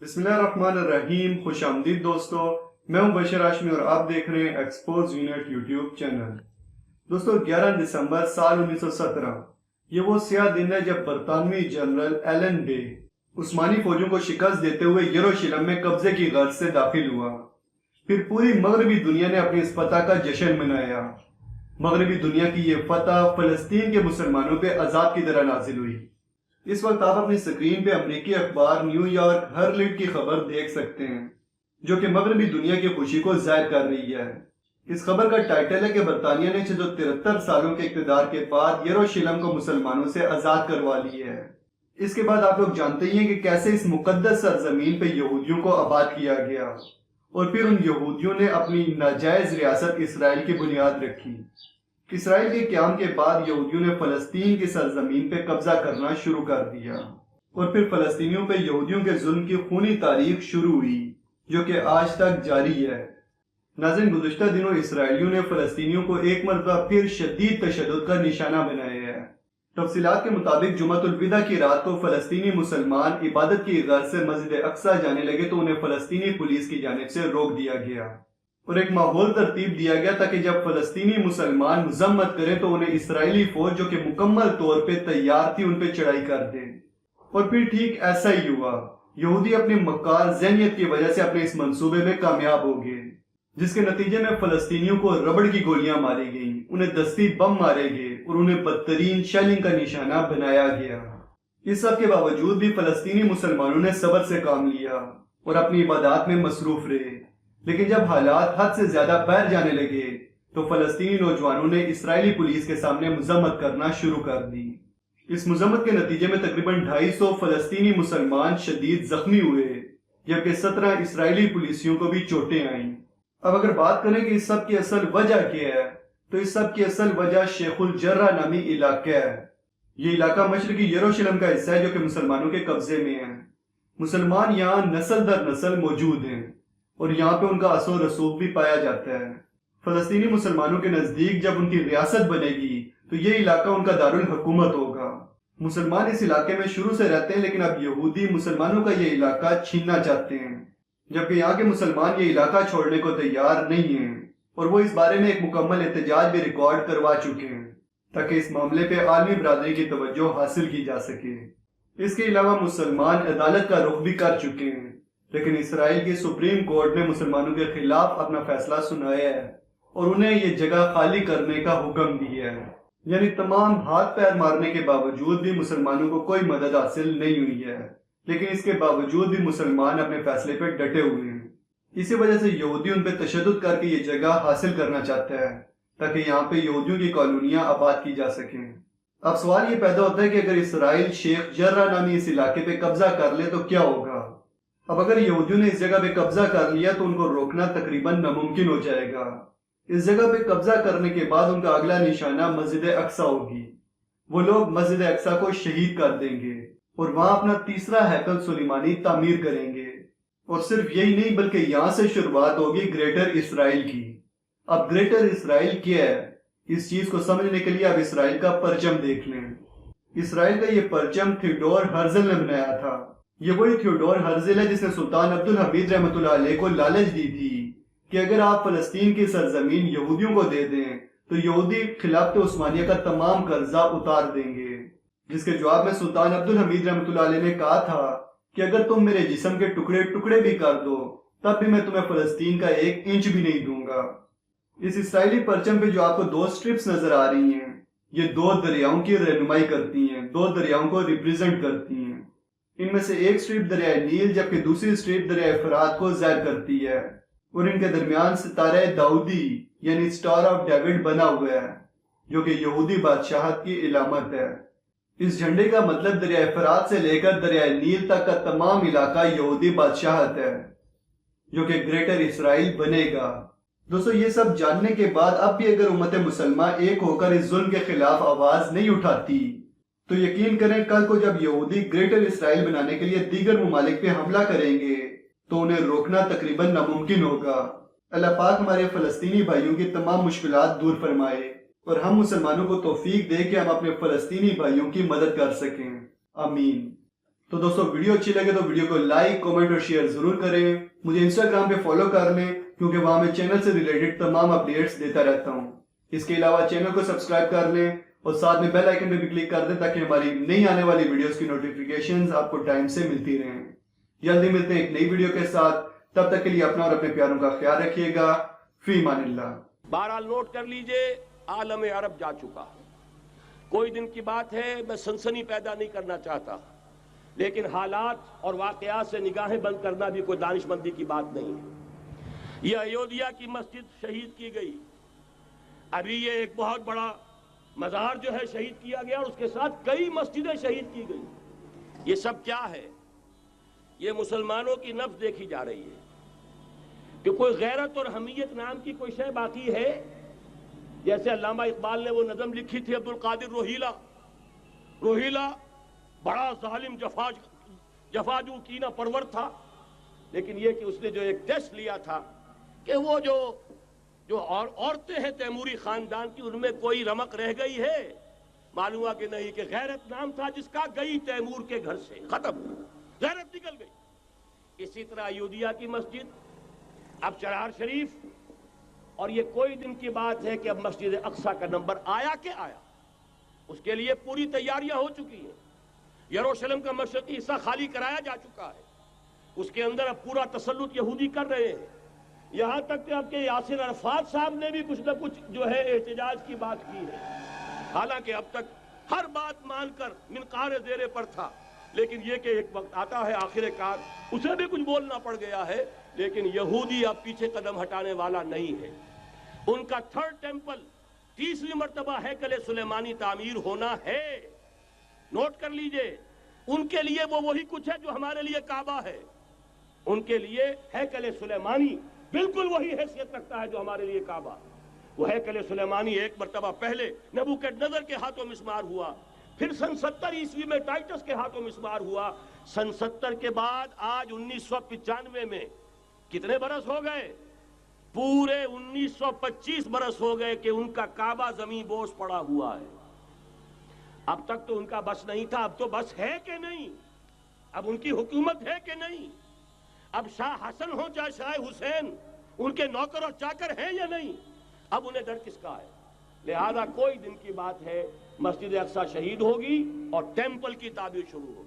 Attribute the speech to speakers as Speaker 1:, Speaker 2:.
Speaker 1: بسم اللہ الرحمن الرحیم. خوش آمدید دوستو. میں ہوں بشیر ہاشمی اور آپ دیکھ رہے ہیں ایکسپوز یونٹ یوٹیوب چینل. دوستو 11 دسمبر سال 1917 یہ وہ سیاہ دن ہے جب برطانوی جنرل ایلن بے عثمانی فوجوں کو شکست دیتے ہوئے یروشلم میں قبضے کی غرض سے داخل ہوا. پھر پوری مغربی دنیا نے اپنی اس فتح کا جشن منایا. مغربی دنیا کی یہ فتح فلسطین کے مسلمانوں پہ عذاب کی طرح نازل ہوئی. اس وقت آپ اپنی سکرین پہ امریکی اخبار نیو یارک ہرلڈ کی خبر دیکھ سکتے ہیں جو کہ مغربی دنیا کی خوشی کو ظاہر کر رہی ہے. اس خبر کا ٹائٹل ہے کہ برطانیہ نے 673 سالوں کے اقتدار کے بعد یروشلم کو مسلمانوں سے آزاد کروا لی ہے. اس کے بعد آپ لوگ جانتے ہی ہیں کہ کیسے اس مقدس سرزمین پہ یہودیوں کو آباد کیا گیا اور پھر ان یہودیوں نے اپنی ناجائز ریاست اسرائیل کی بنیاد رکھی. اسرائیل کے قیام کے بعد یہودیوں نے فلسطین کی سرزمین پہ قبضہ کرنا شروع کر دیا اور پھر فلسطینیوں پہ یہودیوں کے ظلم کی خونی تاریخ شروع ہوئی جو کہ آج تک جاری ہے. ناظرین، گزشتہ دنوں اسرائیلیوں نے فلسطینیوں کو ایک مرتبہ پھر شدید تشدد کا نشانہ بنایا ہے. تفصیلات کے مطابق جمعۃ الوداع کی رات کو فلسطینی مسلمان عبادت کی غرض سے مسجد اقصی جانے لگے تو انہیں فلسطینی پولیس کی جانب سے روک دیا گیا اور ایک ماحول ترتیب دیا گیا تاکہ جب فلسطینی مسلمان مذمت کریں تو انہیں اسرائیلی فوج جو کہ مکمل طور پہ تیار تھی ان پہ چڑھائی کر دے. اور پھر ٹھیک ایسا ہی ہوا. یہودی اپنی مکار ذہنیت کی وجہ سے اپنے اس منصوبے میں کامیاب ہو گئے جس کے نتیجے میں فلسطینیوں کو ربڑ کی گولیاں ماری گئیں، انہیں دستی بم مارے گئے اور انہیں بدترین شیلنگ کا نشانہ بنایا گیا. اس سب کے باوجود بھی فلسطینی مسلمانوں نے صبر سے کام لیا اور اپنی عبادات میں مصروف رہے. لیکن جب حالات حد سے زیادہ بہر جانے لگے تو فلسطینی نوجوانوں نے اسرائیلی پولیس کے سامنے مذمت کرنا شروع کر دی. اس مذمت کے نتیجے میں تقریباً 250 فلسطینی مسلمان شدید زخمی ہوئے جبکہ 17 اسرائیلی پولیسیوں کو بھی چوٹیں آئیں. اب اگر بات کریں کہ اس سب کی اصل وجہ کیا ہے تو اس سب کی اصل وجہ شیخ الجرہ نامی علاقہ ہے. یہ علاقہ مشرقی یروشلم کا حصہ ہے جو کہ مسلمانوں کے قبضے میں ہے. مسلمان یہاں نسل در نسل موجود ہیں اور یہاں پہ ان کا اثر و رسوخ بھی پایا جاتا ہے. فلسطینی مسلمانوں کے نزدیک جب ان کی ریاست بنے گی تو یہ علاقہ ان کا دارالحکومت ہوگا. مسلمان اس علاقے میں شروع سے رہتے ہیں لیکن اب یہودی مسلمانوں کا یہ علاقہ چھیننا چاہتے ہیں جبکہ یہاں کے مسلمان یہ علاقہ چھوڑنے کو تیار نہیں ہیں اور وہ اس بارے میں ایک مکمل احتجاج بھی ریکارڈ کروا چکے ہیں تاکہ اس معاملے پہ عالمی برادری کی توجہ حاصل کی جا سکے. اس کے علاوہ مسلمان عدالت کا رخ بھی کر چکے ہیں لیکن اسرائیل کی سپریم کورٹ نے مسلمانوں کے خلاف اپنا فیصلہ سنایا ہے اور انہیں یہ جگہ خالی کرنے کا حکم دیا ہے. یعنی تمام ہاتھ پیر مارنے کے باوجود بھی مسلمانوں کو کوئی مدد حاصل نہیں ہوئی ہے لیکن اس کے باوجود بھی مسلمان اپنے فیصلے پہ ڈٹے ہوئے ہیں. اسی وجہ سے یہودی ان پہ تشدد کر کے یہ جگہ حاصل کرنا چاہتا ہے تاکہ یہاں پہ یہودیوں کی کالونیاں آباد کی جا سکیں. اب سوال یہ پیدا ہوتا ہے کہ اگر اسرائیل شیخ جرہ نامی اس علاقے پہ قبضہ کر لے تو کیا ہوگا؟ اب اگر یہودیوں نے اس جگہ پہ قبضہ کر لیا تو ان کو روکنا تقریباً ناممکن ہو جائے گا. اس جگہ پہ قبضہ کرنے کے بعد ان کا اگلا نشانہ مسجد اقصی ہوگی. وہ لوگ مسجد اقصی کو شہید کر دیں گے اور وہاں اپنا تیسرا ہیکل سلیمانی تعمیر کریں گے. اور صرف یہی نہیں بلکہ یہاں سے شروعات ہوگی گریٹر اسرائیل کی. اب گریٹر اسرائیل کیا ہے؟ اس چیز کو سمجھنے کے لیے اب اسرائیل کا پرچم دیکھ لیں. اسرائیل کا یہ پرچم تھیوڈور ہرزل نے بنایا تھا. یہ وہی تھیوڈور ہرزل ہے جس نے سلطان عبدالحمید رحمۃ اللہ علیہ کو لالچ دی تھی کہ اگر آپ فلسطین کی سرزمین یہودیوں کو دے دیں تو یہودی خلافت عثمانیہ کا تمام قرضہ اتار دیں گے. جس کے جواب میں سلطان عبدالحمید رحمۃ اللہ علیہ نے کہا تھا کہ اگر تم میرے جسم کے ٹکڑے ٹکڑے بھی کر دو تب بھی میں تمہیں فلسطین کا 1 انچ بھی نہیں دوں گا. اس اسرائیلی پرچم پہ جو آپ کو 2 سٹرپس نظر آ رہی ہیں یہ 2 دریاؤں کی رہنمائی کرتی ہیں، 2 دریاؤں کو ریپریزنٹ کرتی ہیں. ان میں سے ایک سٹرپ دریائے نیل جبکہ دوسری سٹرپ دریائے فرات کو ظاہر کرتی ہے اور ان کے درمیان ستارہ داؤدی یعنی سٹار آف ڈیوڈ بنا ہوا ہے جو کہ یہودی بادشاہت کی علامت ہے. اس جھنڈے کا مطلب دریائے فرات سے لے کر دریائے نیل تک کا تمام علاقہ یہودی بادشاہت ہے جو کہ گریٹر اسرائیل بنے گا. دوستو یہ سب جاننے کے بعد اب بھی اگر امت مسلمہ ایک ہو کر اس ظلم کے خلاف آواز نہیں اٹھاتی تو یقین کریں کل کو جب یہودی گریٹر اسرائیل بنانے کے لیے دیگر ممالک پہ حملہ کریں گے تو انہیں روکنا تقریباً ناممکن ہوگا. اللہ پاک ہمارے فلسطینی بھائیوں کی تمام مشکلات دور فرمائے اور ہم مسلمانوں کو توفیق دے کہ ہم اپنے فلسطینی بھائیوں کی مدد کر سکیں. آمین. تو دوستو ویڈیو اچھی لگے تو ویڈیو کو لائک کامنٹ اور شیئر ضرور کریں. مجھے انسٹاگرام پہ فالو کر لیں کیونکہ وہاں میں چینل سے ریلیٹڈ تمام اپڈیٹس دیتا رہتا ہوں. اس کے علاوہ چینل کو سبسکرائب کر لیں اور ساتھ میں بیل آئیکن پہ بھی کلک کر دیں تاکہ ہماری نئی آنے والی ویڈیوز کی نوٹیفیکیشنز آپ کو ٹائم سے ملتی رہیں. جلدی ملتے ہیں ایک نئی ویڈیو کے ساتھ. تب تک کے لیے اپنا اور اپنے پیاروں کا خیال رکھیے گا. فی امان اللہ.
Speaker 2: بہرحال نوٹ کر لیجئے عالم عرب جا چکا. کوئی دن کی بات ہے، میں سنسنی پیدا نہیں کرنا چاہتا، لیکن حالات اور واقعات سے نگاہیں بند کرنا بھی کوئی دانش مندی کی بات نہیں ہے. یہ ایودھیا کی مسجد شہید کی گئی. ابھی یہ ایک بہت بڑا مزار جو ہے شہید کیا گیا اور اس کے ساتھ کئی مسجدیں شہید کی گئی. یہ سب کیا ہے؟ یہ مسلمانوں کی نفس دیکھی جا رہی ہے کہ کوئی غیرت اور حمیت نام کی کوئی شے باقی ہے. جیسے علامہ اقبال نے وہ نظم لکھی تھی عبد القادر روہیلا بڑا ظالم جفاجو کینہ پرور تھا، لیکن یہ کہ اس نے جو ایک ٹیسٹ لیا تھا کہ وہ جو عورتیں ہیں تیموری خاندان کی ان میں کوئی رمق رہ گئی ہے، معلوم ہوا کہ نہیں، کہ غیرت نام تھا جس کا گئی تیمور کے گھر سے، ختم، غیرت نکل گئی. اسی طرح ایودھیا کی مسجد، اب چرار شریف، اور یہ کوئی دن کی بات ہے کہ اب مسجد اقصیٰ کا نمبر آیا کہ آیا. اس کے لیے پوری تیاریاں ہو چکی ہیں. یروشلم کا مشرقی حصہ خالی کرایا جا چکا ہے. اس کے اندر اب پورا تسلط یہودی کر رہے ہیں. یہاں تک کہ اب کہ یاسر عرفات صاحب نے بھی کچھ نہ کچھ جو ہے احتجاج کی بات کی ہے. حالانکہ اب تک ہر بات مان کر منقار زیر پر تھا، لیکن یہ کہ ایک وقت آتا ہے آخر کار اسے بھی کچھ بولنا پڑ گیا ہے. لیکن یہودی اب پیچھے قدم ہٹانے والا نہیں ہے. ان کا تھرڈ ٹیمپل، تیسری مرتبہ ہیکل سلیمانی تعمیر ہونا ہے. نوٹ کر لیجئے، ان کے لیے وہ وہی کچھ ہے جو ہمارے لیے کعبہ ہے. ان کے لیے ہیکل سلیمانی بالکل وہی حیثیت رکھتا ہے جو ہمارے لیے کعبہ. وہ ہیکل سلیمانی ایک مرتبہ پہلے نبوکدنضر کے ہاتھوں مسمار ہوا، پھر سن 70 عیسوی میں ٹائٹس کے ہاتھوں مسمار ہوا. سن 70 کے بعد آج 1995 میں کتنے برس ہو گئے؟ پورے 1925 برس ہو گئے کہ ان کا کعبہ زمین بوس پڑا ہوا ہے. اب تک تو ان کا بس نہیں تھا، اب تو بس ہے کہ نہیں؟ اب ان کی حکومت ہے کہ نہیں؟ اب شاہ حسن ہو چاہے شاہ حسین، ان کے نوکر اور چاکر ہیں یا نہیں؟ اب انہیں ڈر کس کا ہے؟ لہذا کوئی دن کی بات ہے، مسجد اقصیٰ شہید ہوگی اور ٹیمپل کی تعمیر شروع ہوگی.